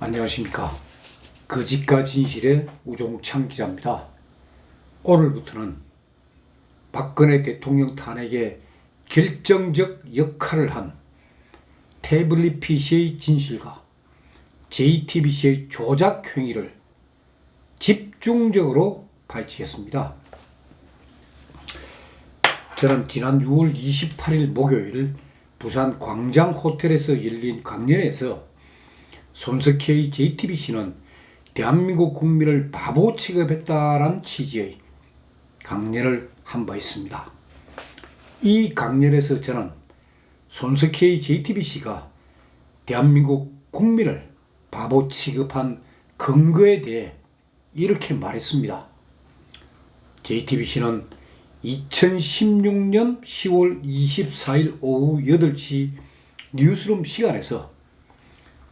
안녕하십니까. 거짓과 진실의 우종창 기자입니다. 오늘부터는 박근혜 대통령 탄핵에 결정적 역할을 한 태블릿 PC의 진실과 JTBC의 조작 행위를 집중적으로 파헤치겠습니다. 저는 지난 6월 28일 목요일 부산 광장호텔에서 열린 강연에서 손석희의 JTBC는 대한민국 국민을 바보 취급했다라는 취지의 강연을 한 바 있습니다. 이 강연에서 저는 손석희의 JTBC가 대한민국 국민을 바보 취급한 근거에 대해 이렇게 말했습니다. JTBC는 2016년 10월 24일 오후 8시 뉴스룸 시간에서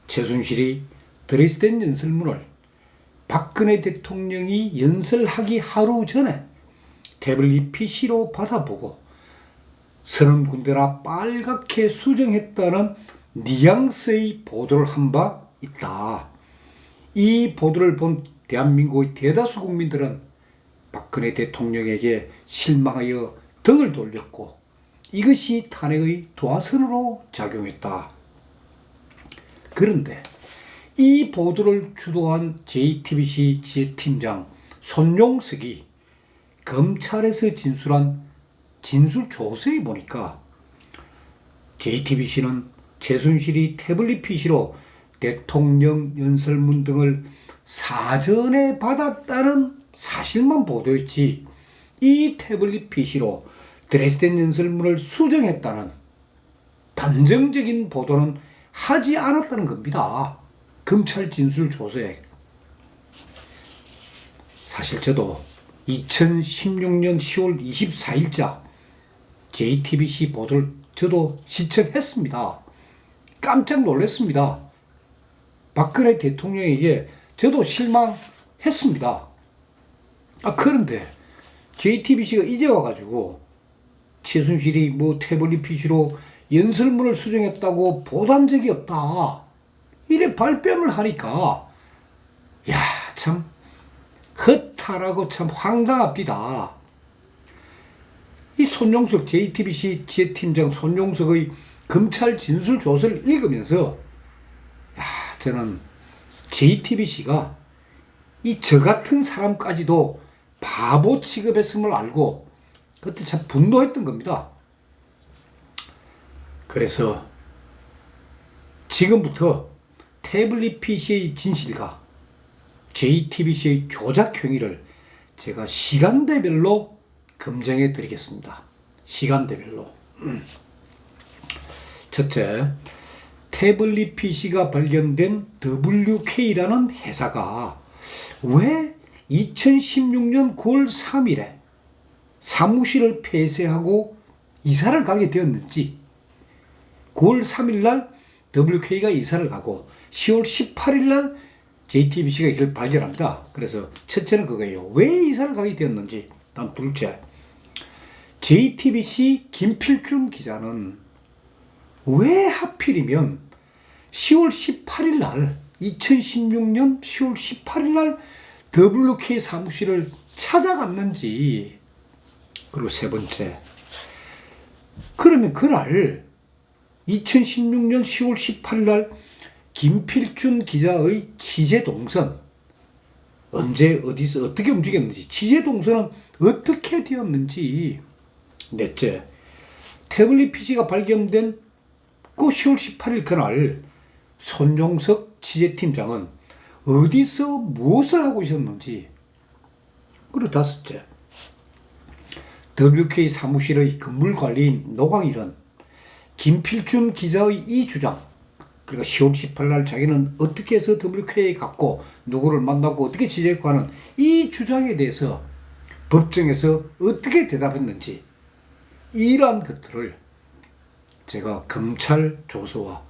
최순실이 드레스덴 연설문을 박근혜 대통령이 연설하기 하루 전에 태블릿 PC로 받아보고 서른 군데나 빨갛게 수정했다는 뉘앙스의 보도를 한 바 있다. 이 보도를 본 대한민국의 대다수 국민들은 박근혜 대통령에게 실망하여 등을 돌렸고 이것이 탄핵의 도화선으로 작용했다. 그런데 이 보도를 주도한 JTBC 지휘팀장 손용석이 검찰에서 진술한 진술조서에 보니까 JTBC는 최순실이 태블릿 PC로 대통령 연설문 등을 사전에 받았다는 사실만 보도했지 이 태블릿 PC로 드레스덴 연설문을 수정했다는 단정적인 보도는 하지 않았다는 겁니다. 검찰 진술조서에. 사실 저도 2016년 10월 24일자 JTBC 보도를 저도 시청했습니다. 깜짝 놀랐습니다. 박근혜 대통령에게 저도 실망했습니다. 그런데 JTBC가 이제 와가지고 최순실이 태블릿 PC로 연설문을 수정했다고 보도한 적이 없다. 이래 발뺌을 하니까 참 허탈하고 참 황당합니다. 이 손용석 JTBC 지휘팀장 손용석의 검찰 진술조서를 읽으면서 저는 JTBC가 이 저 같은 사람까지도 바보 취급했음을 알고 그때 참 분노했던 겁니다. 그래서 지금부터 태블릿 PC의 진실과 JTBC의 조작 행위를 제가 시간대별로 검증해 드리겠습니다. 시간대별로. 첫째, 태블릿 PC가 발견된 WK라는 회사가 왜 2016년 9월 3일에 사무실을 폐쇄하고 이사를 가게 되었는지, 9월 3일 날 WK가 이사를 가고 10월 18일 날 JTBC가 이걸 발견합니다. 그래서 첫째는 그거예요. 왜 이사를 가게 되었는지. 다음 둘째, JTBC 김필준 기자는 왜 하필이면 10월 18일 날 2016년 10월 18일 날 WK 사무실을 찾아갔는지. 그리고 세 번째, 그러면 그날 2016년 10월 18일 날 김필준 기자의 취재 동선, 언제 어디서 어떻게 움직였는지, 취재 동선은 어떻게 되었는지. 넷째, 태블릿 PC가 발견된 그 10월 18일 그날 손용석 취재팀장은 어디서 무엇을 하고 있었는지. 그리고 다섯째, WK 사무실의 건물관리인 노광일은 김필준 기자의 이 주장, 그러니까 10월 18일 날 자기는 어떻게 해서 WK에 갔고 누구를 만나고 어떻게 취재했고 하는 이 주장에 대해서 법정에서 어떻게 대답했는지, 이러한 것들을 제가 검찰 조서와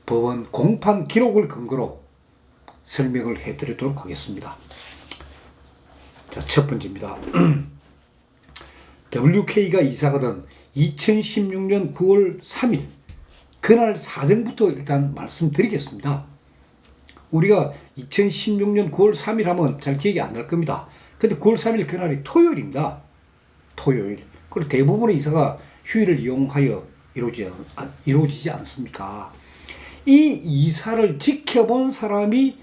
법원 공판 기록을 근거로 설명을 해드리도록 하겠습니다. 자, 첫 번째입니다. WK가 이사가던 2016년 9월 3일 그날 사정부터 일단 말씀드리겠습니다. 우리가 2016년 9월 3일 하면 잘 기억이 안 날 겁니다. 근데 9월 3일 그날이 토요일입니다. 토요일. 그리고 대부분의 이사가 휴일을 이용하여 이루어지지 않습니까? 이 이사를 지켜본 사람이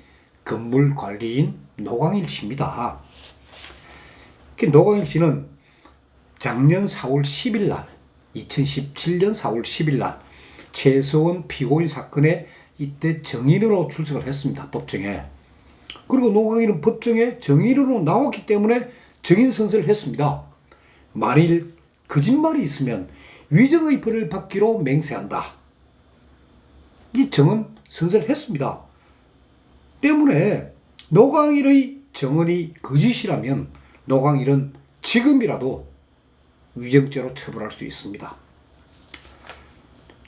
건물 관리인 노광일 씨입니다. 노광일 씨는 작년 4월 10일 날, 2017년 4월 10일 날 최서원 피고인 사건에 이때 정인으로 출석을 했습니다. 법정에. 그리고 노광일은 법정에 정인으로 나왔기 때문에 정인 선서를 했습니다. 만일 거짓말이 있으면 위정의 벌을 받기로 맹세한다. 이 정은 선서를 했습니다. 때문에 노광일의 정언이 거짓이라면 노광일은 지금이라도 위정죄로 처벌할 수 있습니다.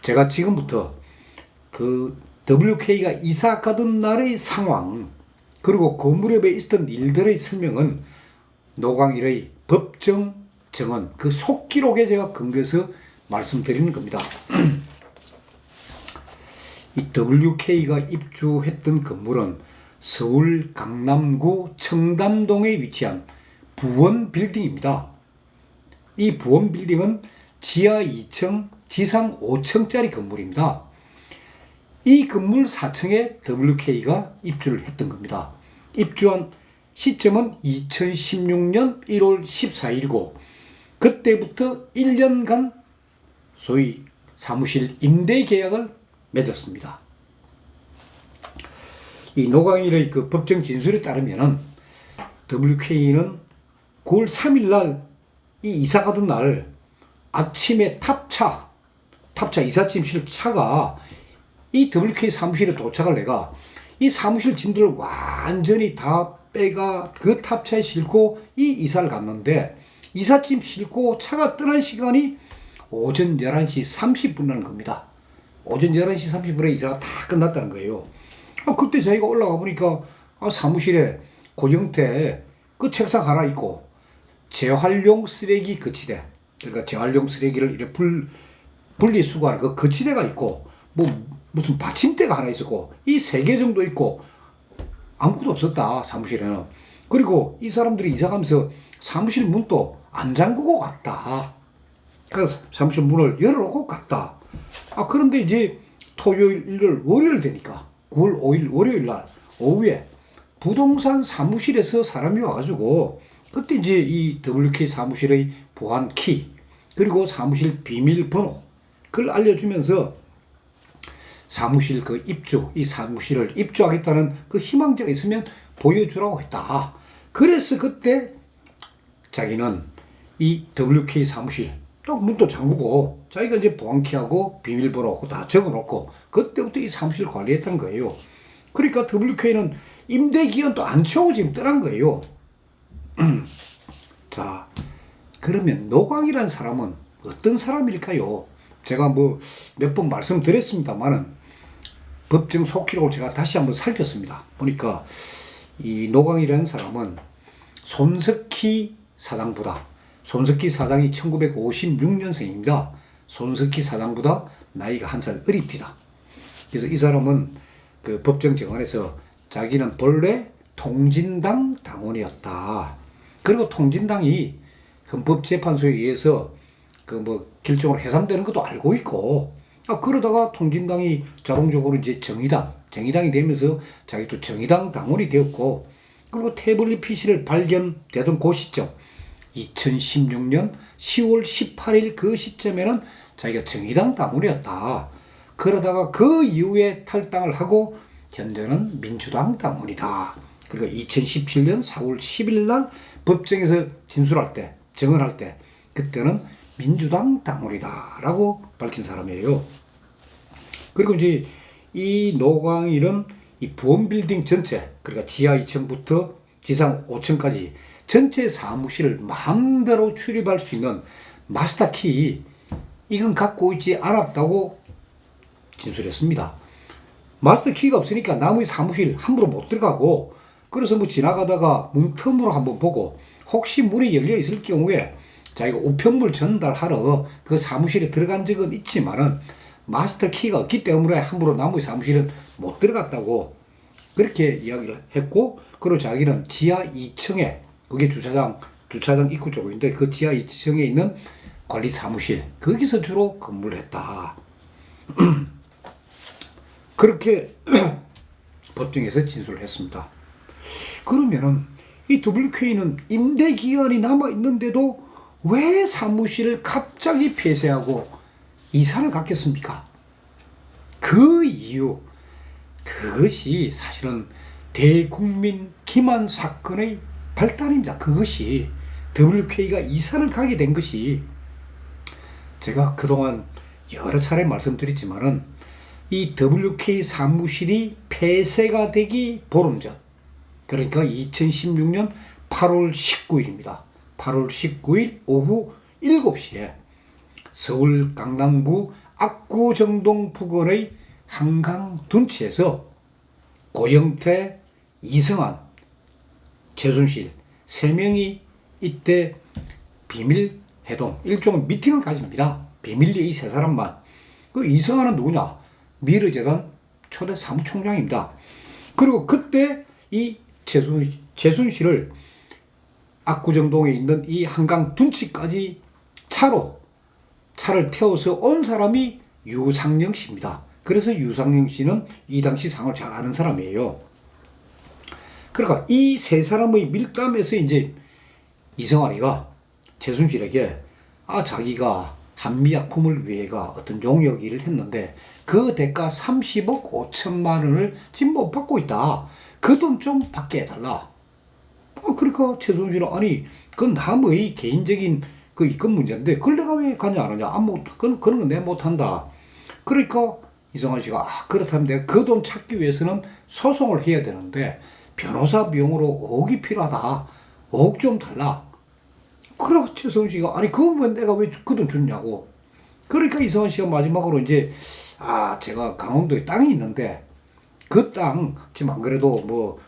제가 지금부터 그 WK가 이사 가던 날의 상황, 그리고 그 무렵에 있었던 일들의 설명은 노광일의 법정 정언, 그 속기록에 제가 근거해서 말씀드리는 겁니다. 이 WK가 입주했던 건물은 서울 강남구 청담동에 위치한 부원 빌딩입니다. 이 부원 빌딩은 지하 2층, 지상 5층짜리 건물입니다. 이 건물 4층에 WK가 입주를 했던 겁니다. 입주한 시점은 2016년 1월 14일이고 그때부터 1년간 소위 사무실 임대 계약을 맺었습니다. 이 노광일의 그 법정 진술에 따르면 WK는 9월 3일 날 이 이사 가던 날 아침에 탑차 이삿짐실 차가 이 WK 사무실에 도착을 해가 이 사무실 짐들을 완전히 다 빼가 그 탑차에 싣고 이 이사를 갔는데 이삿짐 싣고 차가 떠난 시간이 오전 11시 30분이라는 겁니다. 오전 11시 30분에 이사가 다 끝났다는 거예요. 그때 저희가 올라가 보니까 사무실에 고형태 그 책상 하나 있고 재활용 쓰레기 거치대, 그러니까 재활용 쓰레기를 이렇게 분리수거하는 그 거치대가 있고 무슨 받침대가 하나 있었고 이 3개 정도 있고 아무것도 없었다 사무실에는. 그리고 이 사람들이 이사 가면서 사무실 문도 안 잠그고 갔다. 그래서 사무실 문을 열어놓고 갔다. 그런데 이제 토요일, 일요일, 월요일 되니까 9월 5일 월요일 날 오후에 부동산 사무실에서 사람이 와가지고 그때 이제 이 WK 사무실의 보안 키 그리고 사무실 비밀번호 그걸 알려주면서 사무실 그 이 사무실을 입주하겠다는 그 희망자가 있으면 보여주라고 했다. 그래서 그때 자기는 이 WK 사무실 또 문도 잠그고 자기가 이제 보안키하고 비밀번호 다 적어놓고 그때부터 이 사무실을 관리했다는 거예요. 그러니까 WK는 임대기간도 안 채우고 지금 떠난 거예요. 자, 그러면 노광이라는 사람은 어떤 사람일까요? 제가 몇 번 말씀드렸습니다만은 법정 속기록을 제가 다시 한번 살폈습니다. 보니까 이 노광이라는 사람은 손석희 사장보다, 손석희 사장이 1956년생입니다. 손석희 사장보다 나이가 한 살 어립니다. 그래서 이 사람은 그 법정 정언에서 자기는 본래 통진당 당원이었다. 그리고 통진당이 헌법재판소에 의해서 결정으로 해산되는 것도 알고 있고, 그러다가 통진당이 자동적으로 이제 정의당이 되면서 자기도 정의당 당원이 되었고, 그리고 태블릿 PC를 발견되던 그 시점, 2016년 10월 18일 그 시점에는 자기가 정의당 당원이었다. 그러다가 그 이후에 탈당을 하고 현재는 민주당 당원이다. 그리고 2017년 4월 10일 날 법정에서 진술할 때, 정언할 때 그때는 민주당 당원이다 라고 밝힌 사람이에요. 그리고 이제 이 노광일은 이 부원빌딩 전체, 그러니까 지하 2층부터 지상 5층까지 전체 사무실을 마음대로 출입할 수 있는 마스터키 이건 갖고 있지 않았다고 진술했습니다. 마스터키가 없으니까 남의 사무실 함부로 못 들어가고, 그래서 지나가다가 문틈으로 한번 보고 혹시 문이 열려 있을 경우에 자기가 우편물 전달하러 그 사무실에 들어간 적은 있지만은 마스터키가 없기 때문에 함부로 남의 사무실은 못 들어갔다고 그렇게 이야기를 했고, 그리고 자기는 지하 2층에, 그게 주차장 입구 쪽인데, 그 지하 2층에 있는 관리 사무실, 거기서 주로 근무를 했다. 그렇게 법정에서 진술을 했습니다. 그러면은 이 WK는 임대 기간이 남아 있는데도 왜 사무실을 갑자기 폐쇄하고 이사를 갔겠습니까? 그 이유, 그것이 사실은 대국민 기만 사건의 발단입니다. 그것이 WK가 이사를 가게 된 것이, 제가 그동안 여러 차례 말씀드렸지만은 이 WK 사무실이 폐쇄가 되기 보름 전, 그러니까 2016년 8월 19일입니다. 8월 19일 오후 7시에 서울 강남구 압구정동 부근의 한강 둔치에서 고영태, 이성한, 최순실 3명이 이때 비밀 회동, 일종의 미팅을 가집니다. 비밀리에 이 세 사람만. 그 이성한은 누구냐? 미르재단 초대 사무총장입니다. 그리고 그때 이 최순실을 압구정동에 있는 이 한강 둔치까지 차를 태워서 온 사람이 유상영 씨입니다. 그래서 유상영 씨는 이 당시 상을 잘 아는 사람이에요. 그러니까 이 세 사람의 밀담에서 이제 이성환이가 최순실에게 자기가 한미약품을 위해가 어떤 용역 일을 했는데 그 대가 30억 5천만 원을 지금 못 받고 있다. 그 돈 좀 받게 해달라. 그러니까 최순실은 아니 그건 남의 개인적인 그 이건 문제인데 그걸 내가 왜 가냐 안 하냐. 그런 건 내가 못한다. 그러니까 이성환 씨가 그렇다면 내가 그 돈 찾기 위해서는 소송을 해야 되는데 변호사 비용으로 5억이 필요하다. 5억 좀 달라. 그러고 최성훈 씨가 아니 그건 왜 내가 왜 그 돈 줬냐고. 그러니까 이성환 씨가 마지막으로 이제 제가 강원도에 땅이 있는데 그 땅 지금 안 그래도 뭐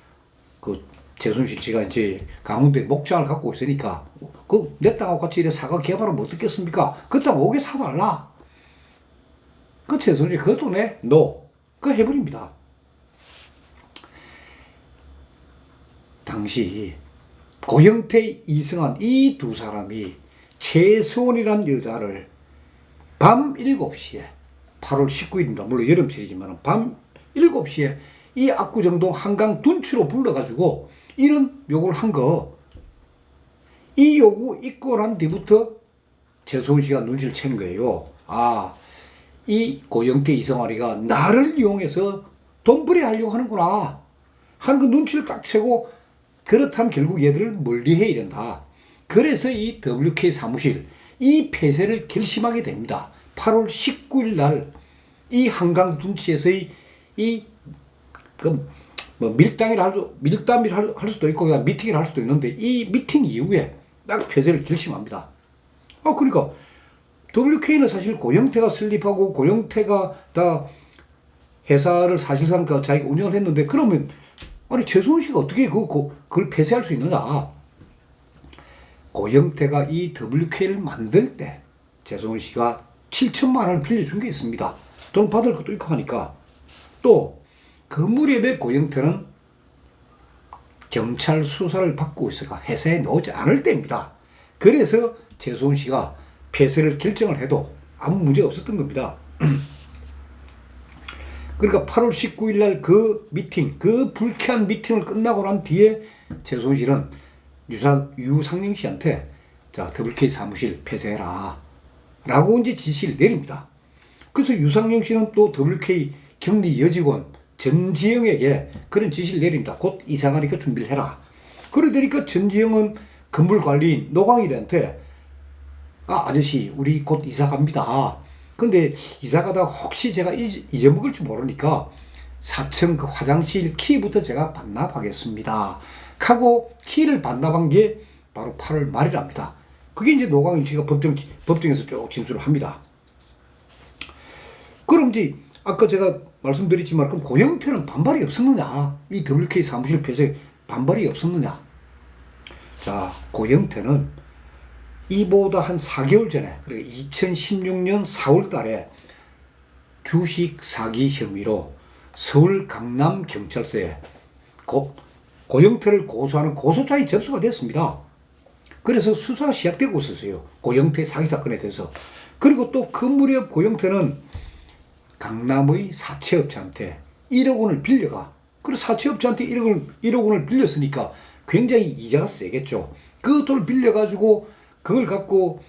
그 최순실 씨가 이제 강원도에 목장을 갖고 있으니까 그 내 땅하고 같이 이래 사과 개발하면 어떻겠습니까? 그 땅 5개 사달라. 그 최순실 그 돈에 그 해버립니다. 당시 고영태, 이성한 이 두 사람이 최소원이라는 여자를 밤 7시에 8월 19일입니다. 물론 여름철이지만 밤 7시에 이 압구정동 한강 둔치로 불러가지고 이런 요구를 한 거. 이 요구 있고 난 뒤부터 최소원 씨가 눈치를 채는 거예요. 이 고영태, 이성환이가 나를 이용해서 돈벌이 하려고 하는구나 하는 그 눈치를 딱 채고 그렇다면 결국 얘들을 멀리해 이른다. 그래서 이 WK 사무실 이 폐쇄를 결심하게 됩니다. 8월 19일 날 이 한강 둔치에서의 밀담을 할 수도 있고 그냥 미팅을 할 수도 있는데 이 미팅 이후에 딱 폐쇄를 결심합니다. 그러니까 WK는 사실 고영태가 설립하고 고영태가 다 회사를 사실상 자기가 운영을 했는데 그러면 아니 최순실 씨가 어떻게 그걸 폐쇄할 수 있느냐. 고영태가 이 WK를 만들 때 최순실 씨가 7천만 원을 빌려준 게 있습니다. 돈 받을 것도 있고 하니까. 또 그 무렵에 고영태는 경찰 수사를 받고 있어가 회사에 나오지 않을 때입니다. 그래서 최순실 씨가 폐쇄를 결정을 해도 아무 문제가 없었던 겁니다. 그러니까 8월 19일 날 그 미팅, 그 불쾌한 미팅을 끝나고 난 뒤에 최순실은 유상영 씨한테 WK 사무실 폐쇄해라 라고 이제 지시를 내립니다. 그래서 유상영 씨는 또 WK 격리 여직원 전지영에게 그런 지시를 내립니다. 곧 이사 가니까 준비를 해라. 그러니까 전지영은 건물관리인 노광일한테 아저씨 우리 곧 이사 갑니다. 근데 이사 가다가 혹시 제가 잊어먹을지 모르니까 4층 그 화장실 키부터 제가 반납하겠습니다 하고 키를 반납한 게 바로 8월 말이랍니다. 그게 이제 노광일 씨가 법정에서 쭉 진술을 합니다. 그럼 이제 아까 제가 말씀드렸지만 그럼 고영태는 반발이 없었느냐? 이 WK 사무실 폐쇄 반발이 없었느냐? 고영태는 이보다 한 4개월 전에, 그러니까 2016년 4월 달에 주식 사기 혐의로 서울 강남경찰서에 고영태를 고소하는 고소장이 접수가 됐습니다. 그래서 수사가 시작되고 있었어요. 고영태 사기 사건에 대해서. 그리고 또 그 무렵 고영태는 강남의 사채업자한테 1억 원을 빌려가. 그래서 사채업자한테 1억 원을 빌렸으니까 굉장히 이자가 세겠죠. 그 돈을 빌려가지고 그걸 갖고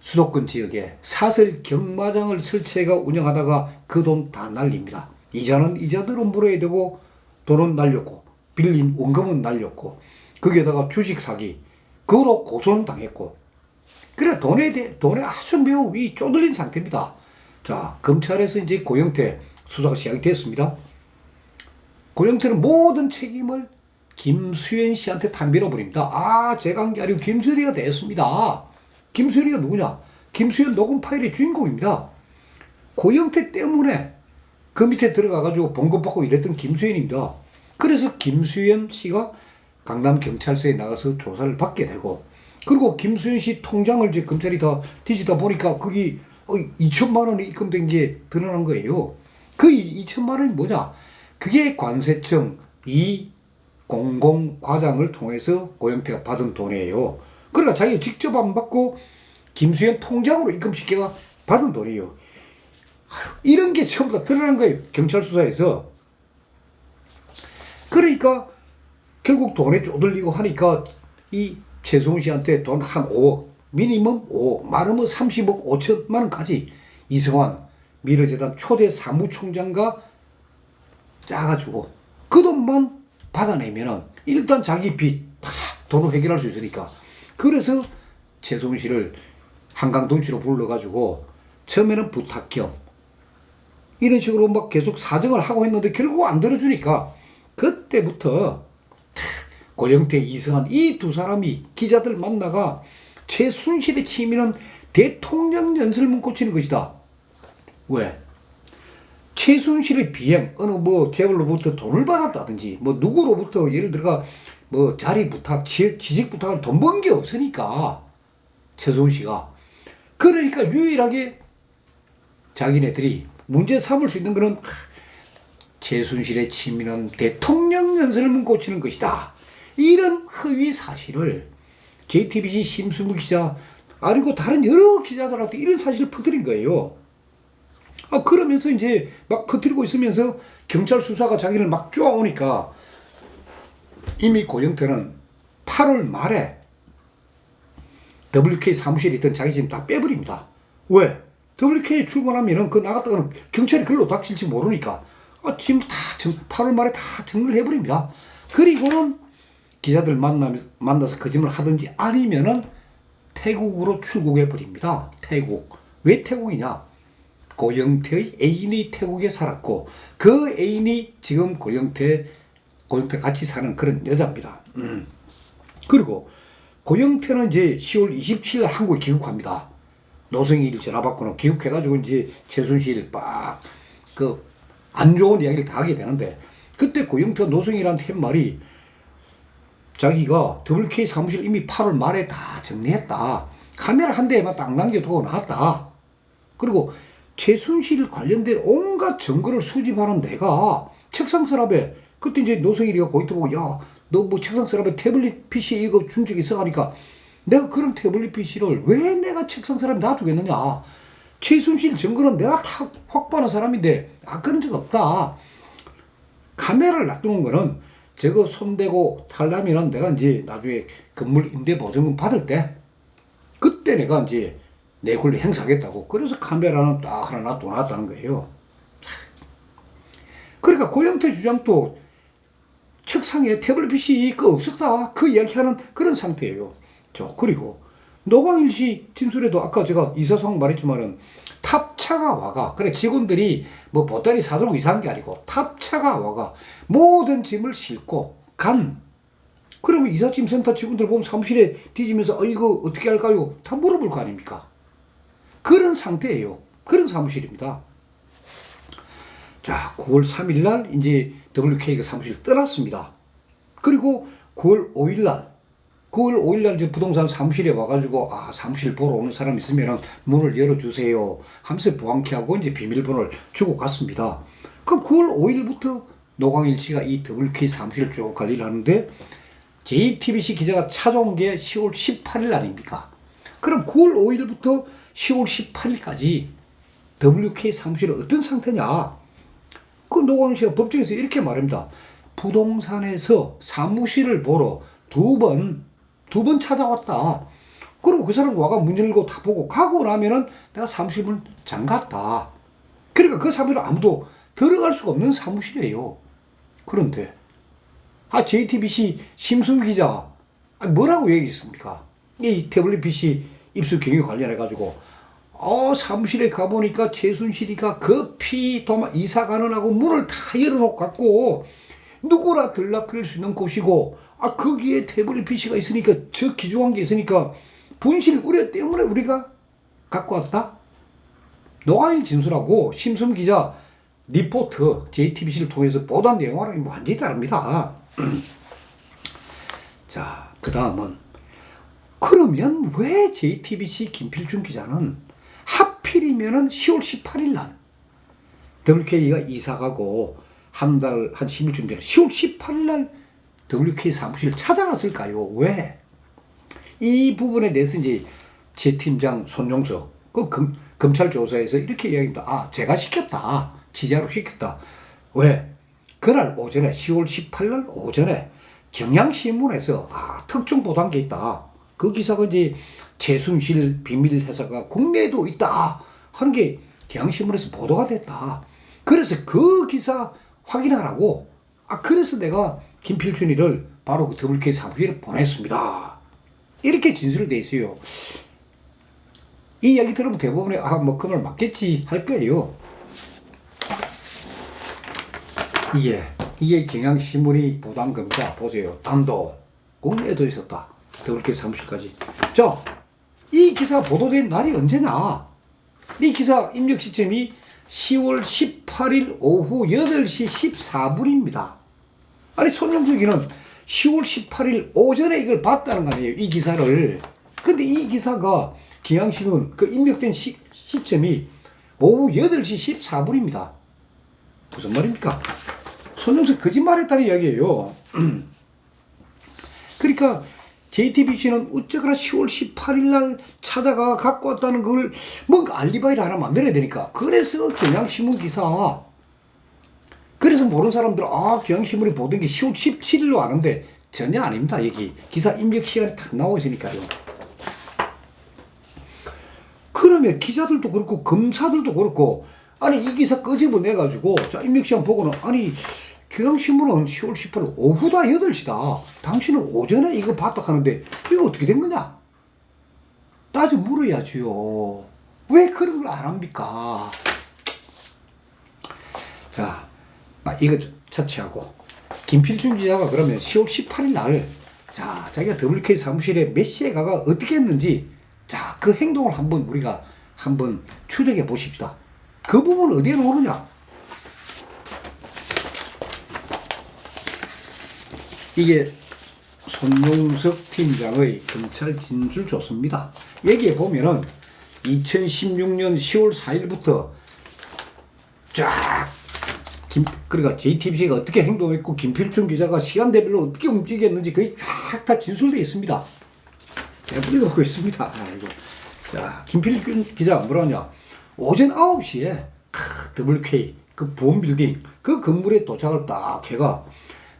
수도권 지역에 사설 경마장을 설치해가 운영하다가 그 돈 다 날립니다. 이자는 이자대로 물어야 되고 돈은 날렸고 빌린 원금은 날렸고 거기에다가 주식 사기 그거로 고소는 당했고 그래 돈에 아주 매우 쪼들린 상태입니다. 자, 검찰에서 이제 고영태 수사가 시작이 됐습니다. 고영태는 모든 책임을 김수현 씨한테 다 밀어버립니다. 아, 제가 한 게 아니고 김수현이가 됐습니다. 김수현이가 누구냐? 김수현 녹음 파일의 주인공입니다. 고영태 때문에 그 밑에 들어가가지고 봉급받고 이랬던 김수현입니다. 그래서 김수현 씨가 강남경찰서에 나가서 조사를 받게 되고 그리고 김수현 씨 통장을 이제 검찰이 다 뒤지다 보니까 거기 2천만 원이 입금된 게 드러난 거예요. 그 2천만 원이 뭐냐? 그게 관세청 이 공공과장을 통해서 고영태가 받은 돈이에요. 그러니까 자기가 직접 안 받고 김수현 통장으로 입금시켜가 받은 돈이에요. 이런 게 처음부터 드러난 거예요. 경찰 수사에서. 그러니까 결국 돈에 쪼들리고 하니까 이 최수훈 씨한테 돈 한 5억, 미니멈 5억, 많으면 30억 5천만 원까지 이성환 미르재단 초대 사무총장과 짜가지고 그 돈만 받아내면은 일단 자기 빚 다 돈으로 해결할 수 있으니까. 그래서 최수훈 씨를 한강동시로 불러가지고 처음에는 부탁 겸 이런 식으로 막 계속 사정을 하고 했는데 결국 안 들어주니까 그때부터 고영태, 이성환 이 두 사람이 기자들 만나가 최순실의 취미는 대통령 연설문 꽂히는 것이다. 왜? 최순실의 비행 어느 뭐 재벌로부터 돈을 받았다든지 뭐 누구로부터 예를 들어가 뭐 자리 부탁, 취직 부탁을 돈 번 게 없으니까 최수훈 씨가 그러니까 유일하게 자기네들이 문제 삼을 수 있는 거는 최순실의 취미는 대통령 연설문 꽂히는 것이다. 이런 허위 사실을 JTBC 심수무 기자 아니고 다른 여러 기자들한테 이런 사실을 퍼뜨린 거예요. 그러면서 이제 막 퍼뜨리고 있으면서 경찰 수사가 자기를 막 쪼아오니까 이미 고영태는 8월 말에 WK 사무실에 있던 자기 집 다 빼버립니다. 왜? WK 출근하면은 그 나갔다가는 경찰이 글로 닥칠지 모르니까 지금 다 8월 말에 다 정리를 해버립니다. 그리고는 기자들 만나서 거짓말 하든지 아니면은 태국으로 출국해 버립니다. 태국. 왜 태국이냐? 고영태의 애인이 태국에 살았고 그 애인이 지금 고영태 같이 사는 그런 여자입니다. 그리고 고영태는 이제 10월 27일 한국에 귀국합니다. 노승일 전화 받고는 귀국해가지고 이제 최순실 안 좋은 이야기를 다 하게 되는데 그때 고영태가 노승일한테 한 말이 자기가 WK 사무실 이미 8월 말에 다 정리했다. 카메라 한 대만 딱 남겨두고 나왔다. 그리고 최순실 관련된 온갖 증거를 수집하는 내가 책상 서랍에 그때 이제 노승일이가 고이트 보고 야, 너 뭐 책상 서랍에 태블릿 PC 이거 준 적이 있어 하니까 내가 그런 태블릿 PC를 왜 내가 책상 서랍에 놔두겠느냐. 최순실 증거는 내가 다 확보하는 사람인데 그런 적 없다. 카메라를 놔두는 거는 저거 손대고 탈라면은 내가 이제 나중에 건물 임대 보증금 받을 때 그때 내가 이제 내 권리 행사하겠다고. 그래서 카메라는 딱 하나 놔뒀다는 거예요. 그러니까 고영태 주장도 책상에 태블릿 PC 거 없었다. 그 이야기하는 그런 상태예요. 그리고 노광일 씨 진술에도 아까 제가 이사상 말했지만은 탑차가 와가 그래 직원들이 뭐 보따리 사들고 이상한 게 아니고 탑차가 와가 모든 짐을 싣고 간. 그러면 이삿짐 센터 직원들 보면 사무실에 뒤지면서 이거 어떻게 할까요? 다 물어볼 거 아닙니까? 그런 상태예요. 그런 사무실입니다. 자, 9월 3일 날 이제 WK가 사무실 떠났습니다. 그리고 9월 5일 날 이제 부동산 사무실에 와가지고 사무실 보러 오는 사람 있으면 문을 열어주세요 하면서 보안키하고 이제 비밀번호를 주고 갔습니다. 그럼 9월 5일부터 노광일 씨가 이 WK 사무실을 쭉 관리를 하는데 JTBC 기자가 찾아온 게 10월 18일 아닙니까? 그럼 9월 5일부터 10월 18일까지 WK 사무실은 어떤 상태냐? 그 노광일 씨가 법정에서 이렇게 말합니다. 부동산에서 사무실을 보러 두 번 찾아왔다. 그리고 그 사람 와가 문 열고 다 보고 가고 나면은 내가 사무실 문 잠갔다. 그러니까 그 사무실은 아무도 들어갈 수가 없는 사무실이에요. 그런데 JTBC 심수 기자 뭐라고 얘기했습니까? 이 WBC 입수 경위 관련해가지고 사무실에 가보니까 최순실이가 급히 이사 가느라고 문을 다 열어놓고 갔고 누구나 들락거릴 수 있는 곳이고 거기에 WBC가 있으니까 저 기중한 게 있으니까 분실 우려 때문에 우리가 갖고 왔다? 노광일 진술하고 심수 기자 리포트 JTBC를 통해서 보도한 내용과는 완전히 다릅니다. 자, 그 다음은 그러면 왜 JTBC 김필중 기자는 하필이면은 10월 18일 날 WK가 이사 가고 한 10일쯤 전에 10월 18일 날 WK 사무실을 찾아갔을까요? 왜? 이 부분에 대해서 이제 제 팀장 손용석 검찰 조사에서 이렇게 이야기합니다. 제가 시켰다. 지자로 시켰다. 왜? 그날 오전에 10월 18일 날 오전에 경향신문에서 특정 보도한 게 있다. 그 기사가 이제 최순실 비밀 회사가 국내에도 있다 하는 게 경향신문에서 보도가 됐다. 그래서 그 기사 확인하라고 그래서 내가 김필준이를 바로 그 WK 사무실에 보냈습니다. 이렇게 진술이 돼 있어요. 이 이야기 들으면 대부분이 뭐 그 말 맞겠지 할 거예요. 이게 경향신문이 보도한 겁니다. 보세요. 단독 국내에도 있었다. WK 사무실까지. 자, 이 기사 보도된 날이 언제냐? 이 기사 입력 시점이 10월 18일 오후 8시 14분입니다. 아니 손용석이는 10월 18일 오전에 이걸 봤다는 거 아니에요. 이 기사를. 근데 이 기사가 경향신문 그 입력된 시점이 오후 8시 14분입니다. 무슨 말입니까? 손용석 거짓말했다는 이야기예요. 그러니까 JTBC는 어쩌거나 10월 18일 날 찾아가 갖고 왔다는 걸 뭔가 알리바이를 하나 만들어야 되니까. 그래서 경향신문 기사. 그래서 모르는 사람들은 경향신문이 보던 게 10월 17일로 아는데 전혀 아닙니다. 여기 기사 입력 시간이 탁 나와 있으니까요. 그러면 기자들도 그렇고 검사들도 그렇고 이 기사 끄집어내가지고 자 입력 시간 보고는 경향신문은 10월 18일 오후다 8시다. 당신은 오전에 이거 봤다 하는데 이거 어떻게 된 거냐? 따져 물어야지요. 왜 그런 걸 안 합니까? 자, 이거 차치하고 김필중 기자가 그러면 10월 18일 날 자기가 WK 사무실에 몇 시에 가가 어떻게 했는지 그 행동을 우리가 한번 추적해 보십시다. 그 부분은 어디에 나오느냐? 이게 손용석 팀장의 검찰 진술 조서입니다. 여기에 보면은 2016년 10월 4일부터 그러니까 JTBC가 어떻게 행동했고 김필중 기자가 시간대별로 어떻게 움직였는지 거의 쫙 다 진술되어 있습니다. 제가 읽어보고 있습니다. 김필중 기자가 뭐라냐? 오전 9시에 WK 그 보험빌딩 그 건물에 도착을 딱 해가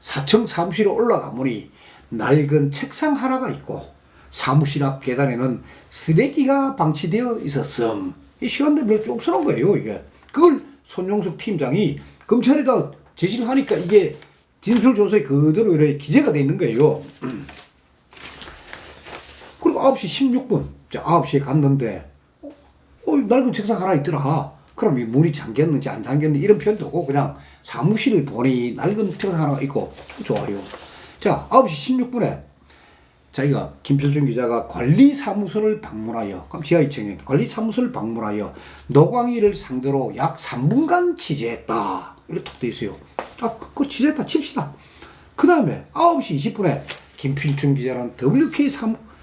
4층 사무실에 올라가 보니 낡은 책상 하나가 있고 사무실 앞 계단에는 쓰레기가 방치되어 있었음. 이 시간대별로 쭉 써놓은 거예요. 이게 그걸 손용석 팀장이 검찰에다 제시를 하니까 이게 진술조서에 그대로 이렇게 기재가 돼 있는 거예요. 그리고 9시 16분 9시에 갔는데 낡은 책상 하나 있더라. 그럼 이 문이 잠겼는지 안 잠겼는지 이런 표현도 없고 그냥 사무실을 보니 낡은 책상 하나가 있고 좋아요. 9시 16분에 자기가 김필중 기자가 관리사무소를 방문하여 그럼 지하 2층에 관리사무소를 방문하여 노광일을 상대로 약 3분간 취재했다. 이렇게 톡 돼 있어요. 그거 취재했다 칩시다. 그 다음에 9시 20분에 김필중 기자는 WK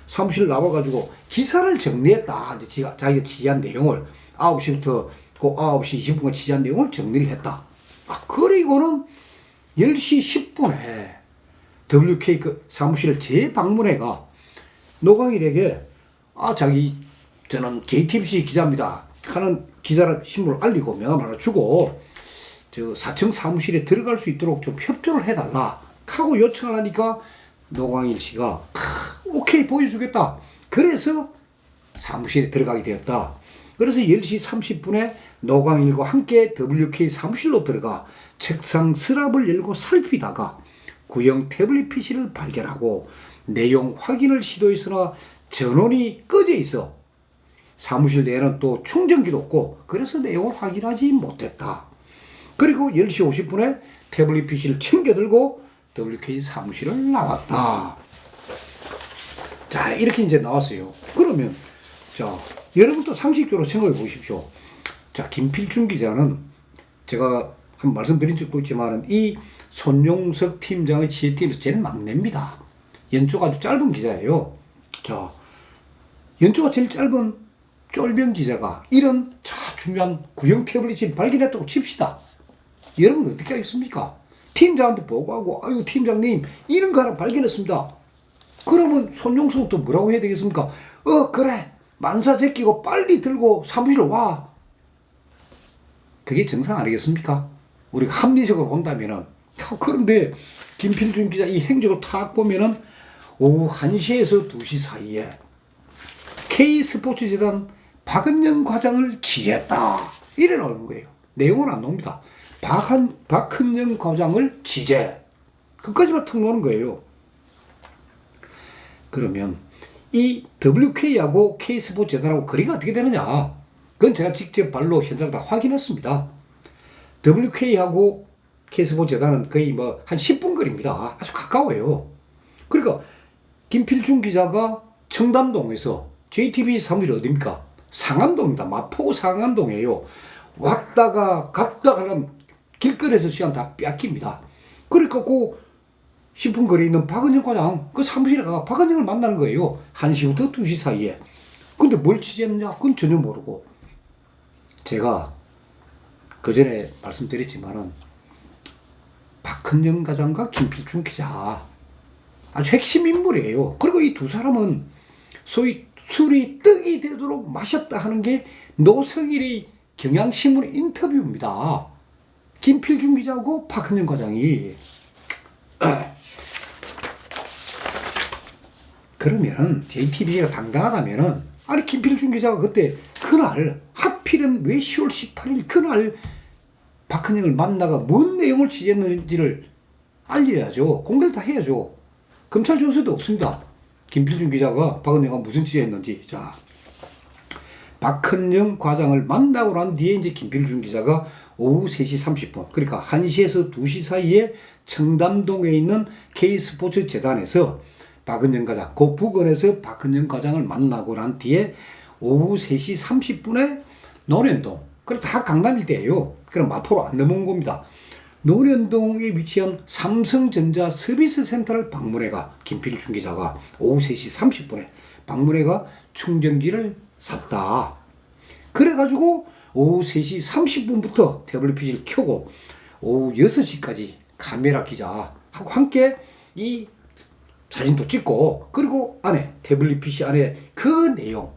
사무실 나와가지고 기사를 정리했다. 이제 자기가 취재한 내용을 9시부터 그 9시 20분까지 취재한 내용을 정리를 했다. 그리고는 10시 10분에 WK 그 사무실을 재방문해가 노광일에게 저는 JTBC 기자입니다 하는 기자를 신문을 알리고 명함 하나 주고 저 4층 사무실에 들어갈 수 있도록 좀 협조를 해달라 하고 요청을 하니까 노광일 씨가 오케이 보여주겠다. 그래서 사무실에 들어가게 되었다. 그래서 10시 30분에 노광일과 함께 WK 사무실로 들어가 책상 서랍을 열고 살피다가 구형 태블릿 PC를 발견하고 내용 확인을 시도했으나 전원이 꺼져 있어 사무실 내에는 또 충전기도 없고 그래서 내용을 확인하지 못했다. 그리고 10시 50분에 태블릿 PC를 챙겨 들고 WK 사무실을 나왔다. 자, 이렇게 이제 나왔어요. 그러면 자, 여러분도 상식적으로 생각해 보십시오. 자, 김필중 기자는 제가 한 말씀드린 적도 있지만 이 손용석 팀장의 지혜팀에서 제일 막내입니다. 연초가 아주 짧은 기자예요. 자, 연초가 제일 짧은 쫄병 기자가 이런 중요한 구형 태블릿을 발견했다고 칩시다. 여러분 어떻게 하겠습니까? 팀장한테 보고하고 아유 팀장님 이런 거 하나 발견했습니다. 그러면 손용석도 뭐라고 해야 되겠습니까? 그래 만사 제끼고 빨리 들고 사무실로 와. 그게 정상 아니겠습니까? 우리가 합리적으로 본다면은. 그런데 김필중 기자 이 행적을 탁 보면은 오후 1시에서 2시 사이에 K스포츠재단 박은영 과장을 지지했다. 이래 나오는 거예요. 내용은 안 나옵니다. 박은영 과장을 지지. 그까지만 턱 나오는 거예요. 그러면 이 WK하고 K스포츠재단하고 거리가 어떻게 되느냐? 그건 제가 직접 발로 현장을 다 확인했습니다. WK하고 K스포츠재단은 거의 한 10분 거리입니다. 아주 가까워요. 그러니까 김필중 기자가 청담동에서 JTBC 사무실이 어디입니까? 상암동입니다. 마포구 상암동이에요. 왔다가 갔다 가면 길거리에서 시간 다 뺏깁니다. 그러니까 그 10분 거리에 있는 박은영 과장 그 사무실에 가 박은영을 만나는 거예요. 1시부터 2시 사이에. 근데 뭘 취재했느냐? 그건 전혀 모르고. 제가 그 전에 말씀드렸지만은 박은영 과장과 김필중 기자 아주 핵심 인물이에요. 그리고 이 두 사람은 소위 술이 떡이 되도록 마셨다 하는 게 노성일이 경향신문 인터뷰입니다. 김필중 기자하고 박은영 과장이. 그러면은 JTBC가 당당하다면은 아니 김필중 기자가 그때 그날 하필은 왜 10월 18일 그날 박은영을 만나가 뭔 내용을 취재했는지를 알려야죠. 공개를 다 해야죠. 검찰 조서도 없습니다. 김필중 기자가 박은영과 무슨 취재했는지. 자, 박은영 과장을 만나고 난 뒤에 이제 김필중 기자가 오후 3시 30분 그러니까 1시에서 2시 사이에 청담동에 있는 K스포츠 재단에서 박은영 과장, 그 부근에서 박은영 과장을 만나고 난 뒤에 오후 3시 30분에 논현동, 그래서 다 강남 일대예요. 그럼 마포로 안 넘어온 겁니다. 논현동에 위치한 삼성전자 서비스 센터를 방문해가 김필중 기자가 오후 3시 30분에 방문해가 충전기를 샀다. 그래가지고 오후 3시 30분부터 태블릿 PC를 켜고 오후 6시까지 카메라 기자하고 함께 이 사진도 찍고 그리고 안에 태블릿 PC 안에 그 내용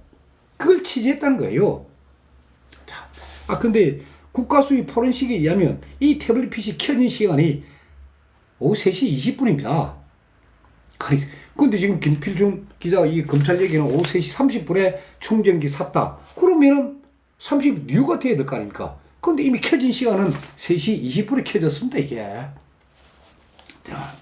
그걸 취재했다는 거예요. 자, 근데 국가수위 포렌식에 의하면 이 태블릿 PC 켜진 시간이 오후 3시 20분입니다. 근데 지금 김필중 기자 이 검찰 얘기는 오후 3시 30분에 충전기 샀다. 그러면은 36가 돼야 될 거 아닙니까? 근데 이미 켜진 시간은 3시 20분에 켜졌습니다, 이게. 자,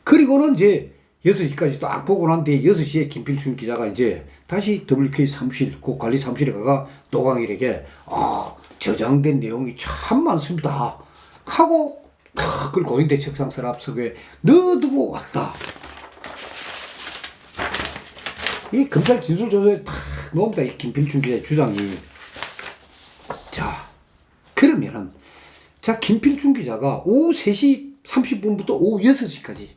그리고는 이제 6시까지 딱 보고 난 뒤에 6시에 김필중 기자가 이제 다시 WK 사무실, 그 관리 사무실에 가가 노광일에게 저장된 내용이 참 많습니다. 하고 그걸 고인대 책상 서랍 속에 넣어두고 왔다. 이 검찰 진술조서에 탁 넣습니다. 이 김필중 기자의 주장이. 자, 그러면은 김필중 기자가 오후 3시 30분부터 오후 6시까지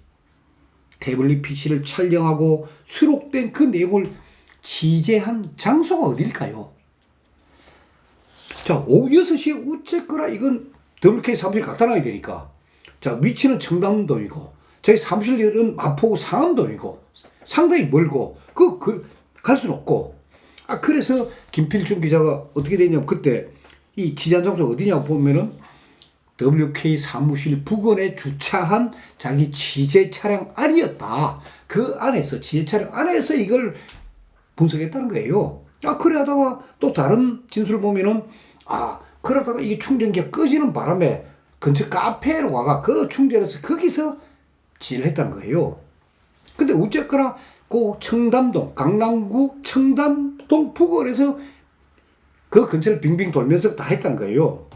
태블릿 PC를 촬영하고 수록된 그 내용을 취재한 장소가 어딜까요? 자, 오후 6시에 어쨌거나 이건 WK 사무실 갖다 놔야 되니까. 자, 위치는 청담동이고, 저희 사무실은 마포구 상암동이고, 상당히 멀고, 갈 수는 없고. 그래서 김필중 기자가 어떻게 되냐면, 그때 이 지전 장소가 어디냐고 보면은, WK 사무실 부근에 주차한 자기 취재 차량 안이었다. 그 안에서, 취재 차량 안에서 이걸 분석했다는 거예요. 그래 하다가 또 다른 진술을 보면은, 그러다가 이게 충전기가 꺼지는 바람에 근처 카페로 가가 그 충전해서 거기서 지를 했다는 거예요. 근데 어쨌거나 그 청담동, 강남구 청담동 부근에서 그 근처를 빙빙 돌면서 다 했다는 거예요.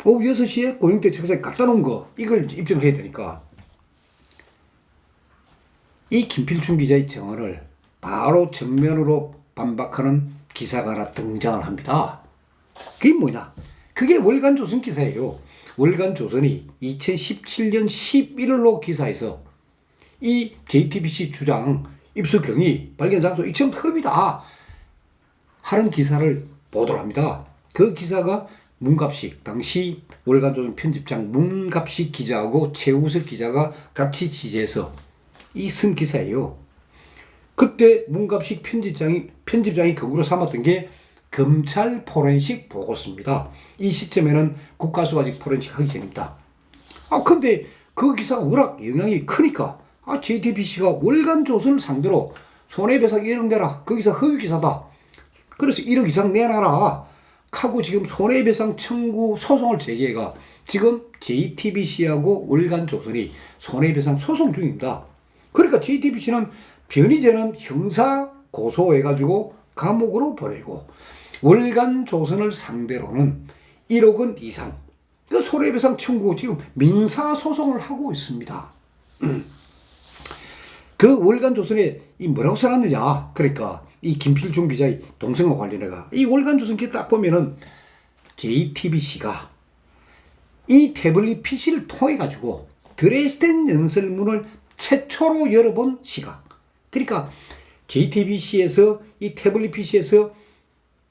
오후 6시에 고용대 책상에 갖다 놓은 거, 이걸 입증을 해야 되니까. 이 김필중 기자의 증언을 바로 정면으로 반박하는 기사가 하나 등장을 합니다. 그게 뭐냐? 그게 월간조선 기사예요. 월간조선이 2017년 11월로 기사에서 이 JTBC 주장 입수경위 발견 장소 이천법이다 하는 기사를 보도를 합니다. 그 기사가 문갑식, 당시 월간조선 편집장 문갑식 기자하고 최우석 기자가 같이 취재해서 이 쓴 기사예요. 그때 문갑식 편집장이 근거로 삼았던 게 검찰 포렌식 보고서입니다. 이 시점에는 국가수 아직 포렌식 하기 전입니다. 근데 그 기사가 워낙 영향이 크니까 JTBC가 월간조선을 상대로 손해배상 1억 내라. 그 기사 허위기사다. 그래서 1억 이상 내놔라 하고 지금 손해배상 청구 소송을 제기해가 지금 JTBC하고 월간조선이 손해배상 소송 중입니다. 그러니까 JTBC는 변희재는 형사 고소해가지고 감옥으로 보내고 월간조선을 상대로는 1억 원 이상 그 손해배상 청구 지금 민사소송을 하고 있습니다. 그 월간조선에 이 뭐라고 써놨느냐. 그러니까 이 김필중 기자의 동생과 관련해가 이 월간조선 기사 딱 보면은 JTBC가 이 태블릿 PC를 통해 가지고 드레스덴 연설문을 최초로 열어본 시각. 그러니까 JTBC에서 이 태블릿 PC에서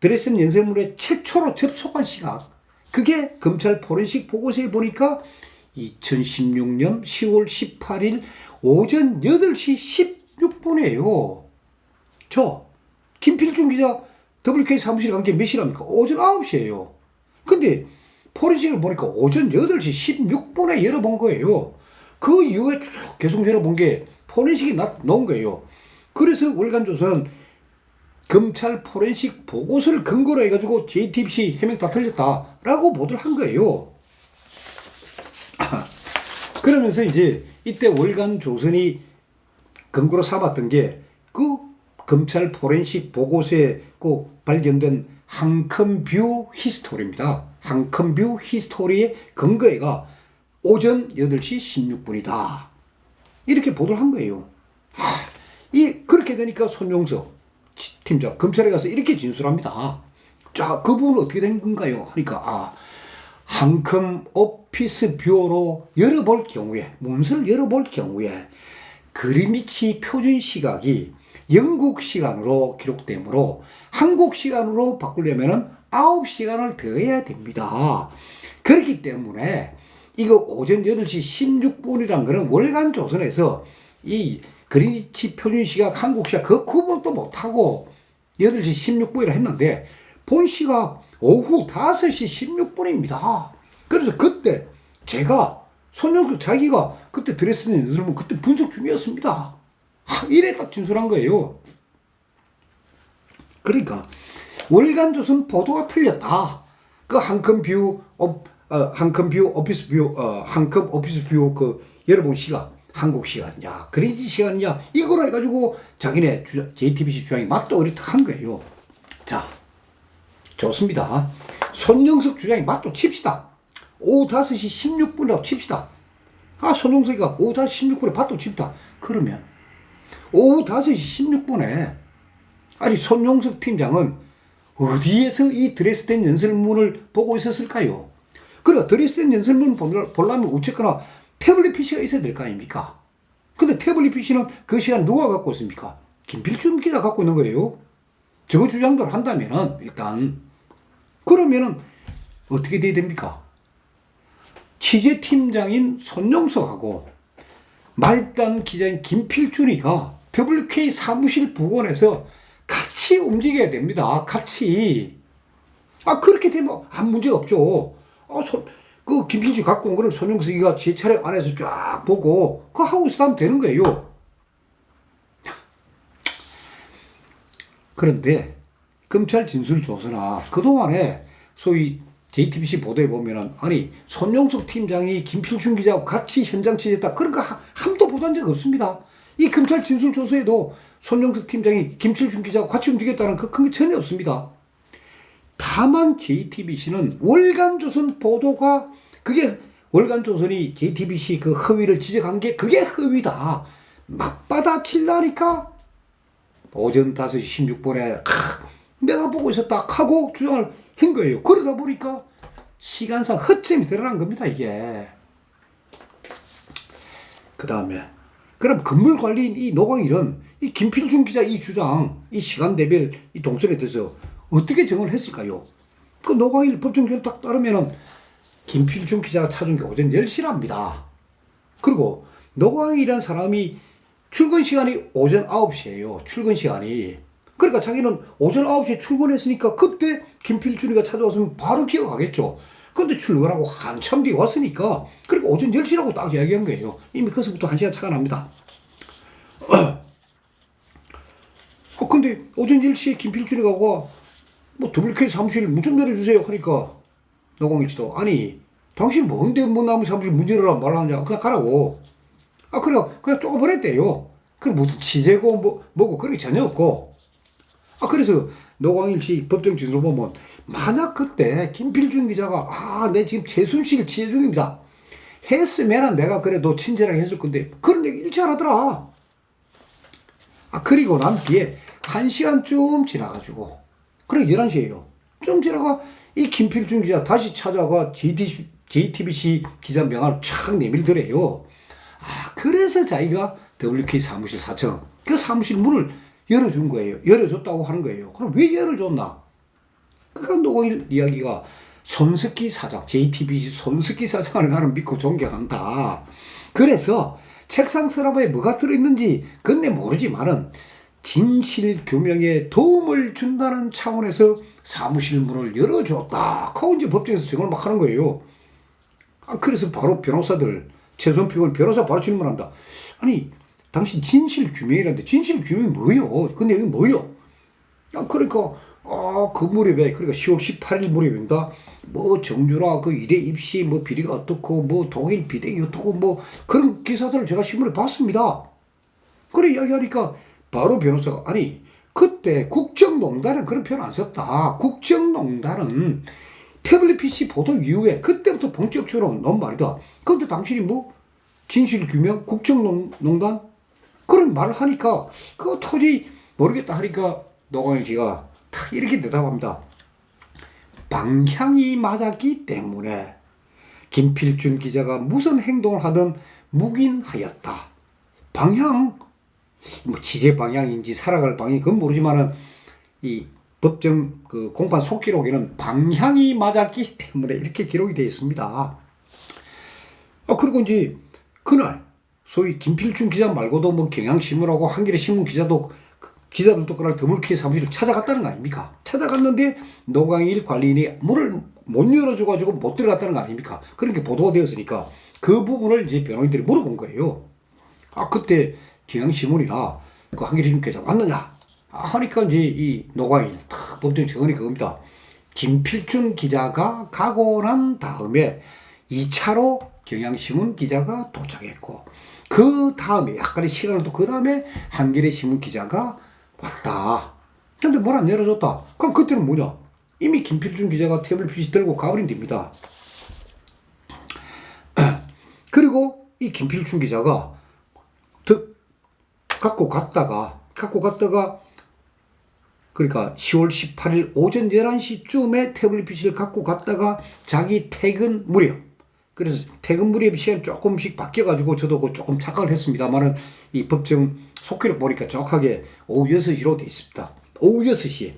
드레스덴 연설문에 최초로 접속한 시각. 그게 검찰 포렌식 보고서에 보니까 2016년 10월 18일 오전 8시 16분이에요. 저 김필중 기자 WK 사무실 간 게 몇 시랍니까? 오전 9시예요. 근데 포렌식을 보니까 오전 8시 16분에 열어본 거예요. 그 이후에 쭉 계속 열어본 게 포렌식이 나온 거예요. 그래서 월간조선은 검찰 포렌식 보고서를 근거로 해가지고 JTBC 해명 다 틀렸다라고 보도를 한 거예요. 그러면서 이제 이때 월간조선이 근거로 삼았던 게 그 검찰 포렌식 보고서에 꼭 발견된 한컴뷰 히스토리입니다. 한컴뷰 히스토리의 근거가 오전 8시 16분이다. 이렇게 보도를 한 거예요. 그렇게 되니까 손용석 팀장 검찰에 가서 이렇게 진술합니다. 자, 그 부분은 어떻게 된 건가요? 하니까 한컴 오피스 뷰어로 열어볼 경우에 문서를 열어볼 경우에 그리니치 표준 시각이 영국 시간으로 기록되므로 한국 시간으로 바꾸려면 9시간을 더해야 됩니다. 그렇기 때문에 이거 오전 8시 16분이란 거는 월간조선에서 이 그리니치 표준 시각 한국 시각 그 구분도 못하고 8시 16분이라 했는데 본 시각 오후 5시 16분입니다. 그래서 그때 제가 손영석 자기가 그때 드레스덴 연설문 그때 분석 중이었습니다. 이래 딱 진술한 거예요. 그러니까 월간조선 보도가 틀렸다. 그 한컴뷰 오피스 뷰 그 열어본 시각 한국 시간이냐 그린치 시간이냐 이걸 해가지고 자기네 JTBC 주장이 맞다고 이렇게 한 거예요. 자, 좋습니다. 손영석 주장이 맞다고 칩시다. 오후 5시 16분이라고 칩시다. 손영석이가 오후 5시 16분에 맞다고 칩시다. 그러면 오후 5시 16분에 아니 손영석 팀장은 어디에서 이 드레스덴 연설문을 보고 있었을까요? 그러니까 드레스덴 연설문 보려면 어쨌거나 태블릿 PC가 있어야 될 거 아닙니까? 근데 태블릿 PC는 그 시간 누가 갖고 있습니까? 김필중 기자 갖고 있는 거예요. 저거 주장대로 한다면은 일단 그러면은 어떻게 돼야 됩니까? 취재팀장인 손용석하고 말단 기자인 김필준이가 WK 사무실 부근에서 같이 움직여야 됩니다. 같이. 그렇게 되면 아무 문제가 없죠. 그 김필준 갖고 온 거를 손용석이가 제 차량 안에서 쫙 보고 그거 하고 있으면 되는 거예요. 그런데 검찰 진술조서나 그동안에 소위 JTBC 보도에 보면은 손용석 팀장이 김필준 기자하고 같이 현장 취재했다. 그런 거 함도 보도한 적 없습니다. 이 검찰 진술조서에도 손용석 팀장이 김필준 기자하고 같이 움직였다는 그 큰 게 전혀 없습니다. 다만 JTBC는 월간조선 보도가 그게 월간조선이 JTBC 그 허위를 지적한 게 그게 허위다. 맞받아치려니까 오전 5시 16분에 내가 보고 있었다 하고 주장을 한 거예요. 그러다 보니까 시간상 허점이 드러난 겁니다, 이게. 그 다음에 그럼 건물관리인 이 노광일은 이 김필준 기자 이 주장, 이 시간 대별 이 동선에 대해서 어떻게 정을 했을까요? 그 노광일 법정기록 딱 따르면은 김필준 기자가 찾은 게 오전 10시랍니다. 그리고 노광일이라는 사람이 출근 시간이 오전 9시예요. 출근 시간이. 그러니까 자기는 오전 9시에 출근했으니까 그때 김필준이가 찾아왔으면 바로 기억하겠죠. 근데 출근하고 한참 뒤에 왔으니까 그러니까 오전 10시라고 딱 이야기한 거예요. 이미 거기서부터 1시간 차가 납니다. 근데 오전 10시에 김필준이가 와, WK 사무실 문 좀 열어주세요 하니까 노광일 씨도 당신 뭔데 나무 사무실 문 열어라 말하냐 그냥 가라고. 그냥 쪼가버렸대요. 무슨 취재고 뭐고 그런 게 전혀 없고. 그래서 노광일 씨 법정 진술을 보면 만약 그때 김필준 기자가 내 지금 최순실 취재 중입니다 했으면은 내가 그래도 친절하게 했을 건데 그런 얘기 일치 안 하더라. 그리고 난 뒤에 1시간쯤 지나가지고 그래 11시에요. 좀 지나가 이 김필준 기자 다시 찾아가 JTBC 기자 명함을 촥 내밀더래요. 그래서 자기가 WK 사무실 4층 그 사무실 문을 열어준 거예요. 열어줬다고 하는 거예요. 그럼 왜 열어줬나? 그러니까 노광일 이야기가 손석희 사장, JTBC 손석희 사장을 나는 믿고 존경한다. 그래서 책상 서랍에 뭐가 들어있는지 그건 내 모르지만은 진실 규명에 도움을 준다는 차원에서 사무실 문을 열어줬다. 하고 이제 법정에서 증언을 막 하는 거예요. 그래서 바로 변호사들, 최선필 변호사 바로 질문한다. 당신 진실 규명이라는데 진실 규명이 뭐요? 그 내용이 뭐요? 그러니까 그 무렵에 그러니까 10월 18일 무렵입니다. 정유라 그 이대 입시 비리가 어떻고 독일 비대기 어떻고 그런 기사들을 제가 신문에 봤습니다. 그래 이야기하니까 바로 변호사가 그때 국정농단은 그런 표현 안 썼다. 국정농단은 태블릿 PC 보도 이후에 그때부터 본격적으로 나온 말이다. 그런데 당신이 진실 규명 국정농단 그런 말을 하니까 그거 도저히 모르겠다 하니까 노광일 씨가 탁 이렇게 대답합니다. 방향이 맞았기 때문에 김필준 기자가 무슨 행동을 하든 묵인하였다. 방향 취재 방향인지 살아갈 방향이 그건 모르지만은 이 법정 그 공판 속기록에는 방향이 맞았기 때문에 이렇게 기록이 되어 있습니다. 그리고 이제 그날 소위 김필준 기자 말고도 경향신문하고 한겨레 신문 기자들도 그날 WK 사무실을 찾아갔다는 거 아닙니까? 찾아갔는데 노광일 관리인이 문을 못 열어줘가지고 못 들어갔다는 거 아닙니까? 그런 게 보도가 되었으니까 그 부분을 이제 변호인들이 물어본 거예요. 그때 경향신문이나 그 한겨레 신문 기자 왔느냐? 하니까 이제 이 노광일 법정 증언이 그겁니다. 김필준 기자가 가고 난 다음에 2차로 경향신문 기자가 도착했고 그 다음에 약간의 시간을 또 그 다음에 한겨레 신문 기자가 왔다. 근데 뭘 안 열어줬다. 그럼 그때는 뭐냐? 이미 김필준 기자가 태블릿 PC 들고 가버린 됩니다. 그리고 이 김필준 기자가 갖고 갔다가 그러니까 10월 18일 오전 11시쯤에 태블릿 PC를 갖고 갔다가 자기 퇴근 무렵 그래서 퇴근 무렵 시간이 조금씩 바뀌어가지고 저도 조금 착각을 했습니다만은 이 법정 속기록 보니까 정확하게 오후 6시로 돼 있습니다. 오후 6시.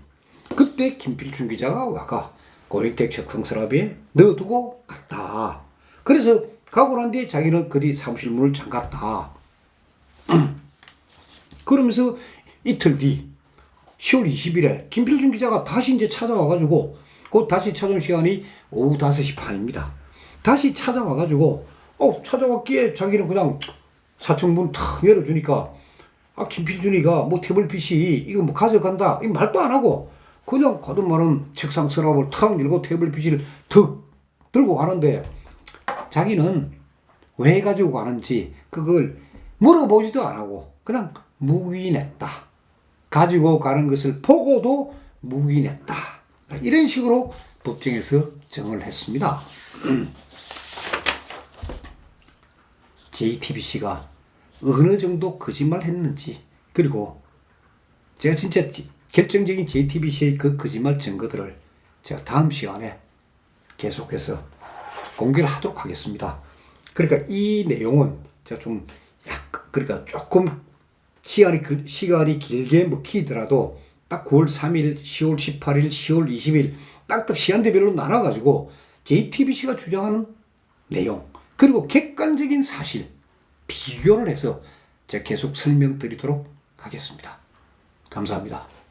그때 김필준 기자가 와가 고위택 적성서랍에 넣어두고 갔다. 그래서 가고 난 뒤에 자기는 그리 사무실 문을 잠갔다. 그러면서 이틀 뒤 10월 20일에 김필준 기자가 다시 이제 찾아와가지고 곧 다시 찾아온 시간이 오후 5시 반입니다. 다시 찾아와가지고 찾아왔기에 자기는 그냥 사청문 탁 열어주니까 김필준이가 뭐 태블릿이 이거 뭐 가져간다 이 말도 안 하고 그냥 거듭 말은 책상 서랍을 탁 열고 태블릿을 턱 들고 가는데 자기는 왜 가지고 가는지 그걸 물어보지도 안 하고 그냥 묵인했다. 가지고 가는 것을 보고도 묵인했다. 이런 식으로 법정에서 정을 했습니다. JTBC가 어느 정도 거짓말 했는지 그리고 제가 진짜 결정적인 JTBC의 그 거짓말 증거들을 제가 다음 시간에 계속해서 공개를 하도록 하겠습니다. 그러니까 이 내용은 제가 좀 그러니까 조금 시간이 길게 먹히더라도 딱 9월 3일, 10월 18일, 10월 20일 딱딱 시간대별로 나눠가지고 JTBC가 주장하는 내용 그리고 객관적인 사실 비교를 해서 제가 계속 설명드리도록 하겠습니다. 감사합니다.